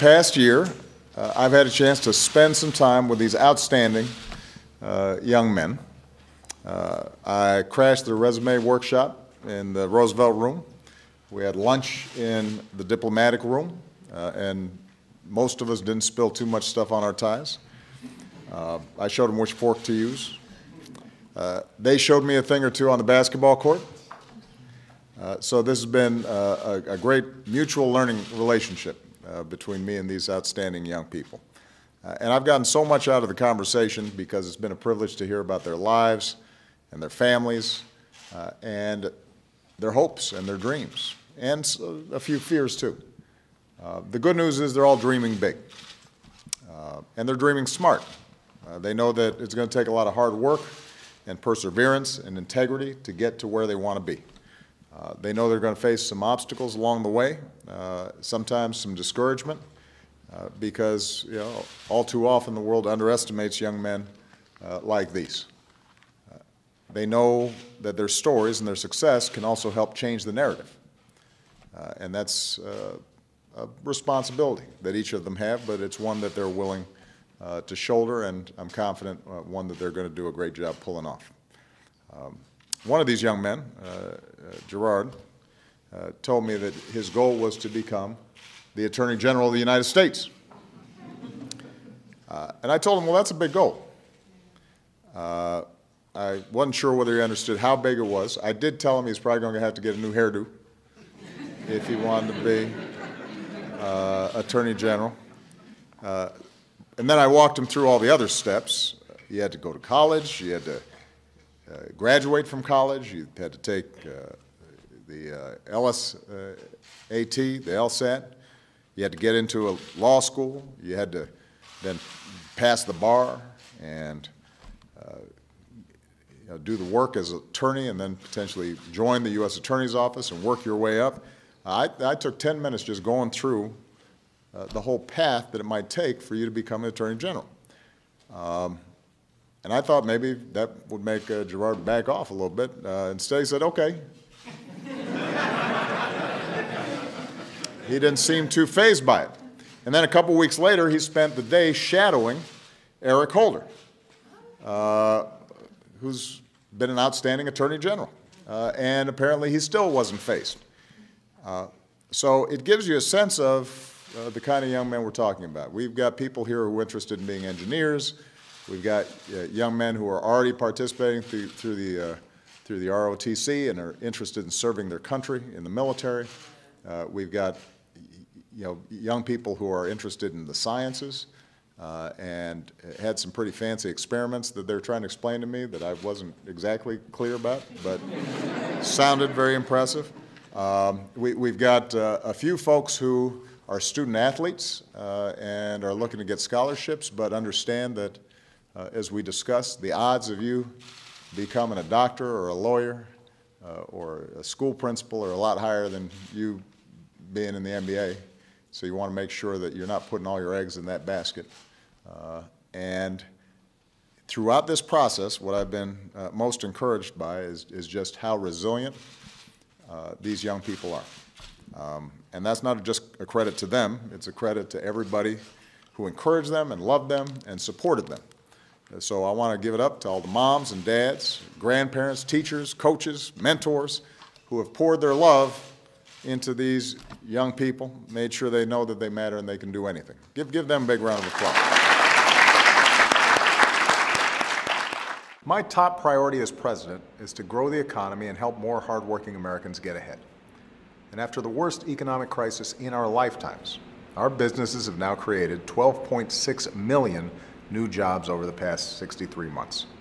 past year, I've had a chance to spend some time with these outstanding young men. I crashed their resume workshop in the Roosevelt Room. We had lunch in the diplomatic room, and most of us didn't spill too much stuff on our ties. I showed them which fork to use. They showed me a thing or two on the basketball court. So this has been a great mutual learning relationship between me and these outstanding young people. And I've gotten so much out of the conversation because it's been a privilege to hear about their lives and their families and their hopes and their dreams, and a few fears too. The good news is they're all dreaming big, and they're dreaming smart. They know that it's going to take a lot of hard work and perseverance and integrity to get to where they want to be. They know they're going to face some obstacles along the way, sometimes some discouragement, because all too often the world underestimates young men like these. They know that their stories and their success can also help change the narrative, and that's a responsibility that each of them have, but it's one that they're willing to shoulder, and I'm confident one that they're going to do a great job pulling off. One of these young men, Gerard, told me that his goal was to become the Attorney General of the United States. And I told him, well, that's a big goal. I wasn't sure whether he understood how big it was. I did tell him he's probably going to have to get a new hairdo if he wanted to be Attorney General. And then I walked him through all the other steps. He had to go to college. He had to graduate from college. You had to take the LSAT, the LSAT. You had to get into a law school. You had to then pass the bar and do the work as an attorney, and then potentially join the U.S. Attorney's Office and work your way up. I took 10 minutes just going through the whole path that it might take for you to become an Attorney General. And I thought maybe that would make Gerard back off a little bit. Instead, he said, okay. He didn't seem too fazed by it. And then a couple weeks later, he spent the day shadowing Eric Holder, who's been an outstanding Attorney General. And apparently, he still wasn't fazed. So it gives you a sense of the kind of young men we're talking about. We've got people here who are interested in being engineers. We've got young men who are already participating through the ROTC and are interested in serving their country in the military. We've got young people who are interested in the sciences and had some pretty fancy experiments that they're trying to explain to me that I wasn't exactly clear about, but sounded very impressive. We've got a few folks who are student athletes and are looking to get scholarships, but understand that as we discussed, the odds of you becoming a doctor or a lawyer or a school principal are a lot higher than you being in the NBA. So you want to make sure that you're not putting all your eggs in that basket. And throughout this process, what I've been most encouraged by is just how resilient these young people are. And that's not just a credit to them, it's a credit to everybody who encouraged them and loved them and supported them. So I want to give it up to all the moms and dads, grandparents, teachers, coaches, mentors who have poured their love into these young people, made sure they know that they matter and they can do anything. Give them a big round of applause. My top priority as president is to grow the economy and help more hardworking Americans get ahead. And after the worst economic crisis in our lifetimes, our businesses have now created 12.6 million new jobs over the past 63 months.